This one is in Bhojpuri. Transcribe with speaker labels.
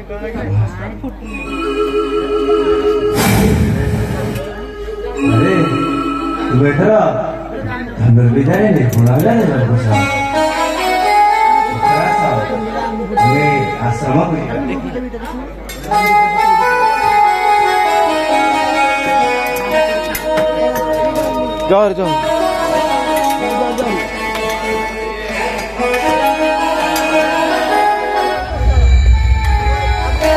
Speaker 1: अरे बैठा अंदर बिठाए नहीं पुना जाने लग बसा ये आश्रम में
Speaker 2: जाओ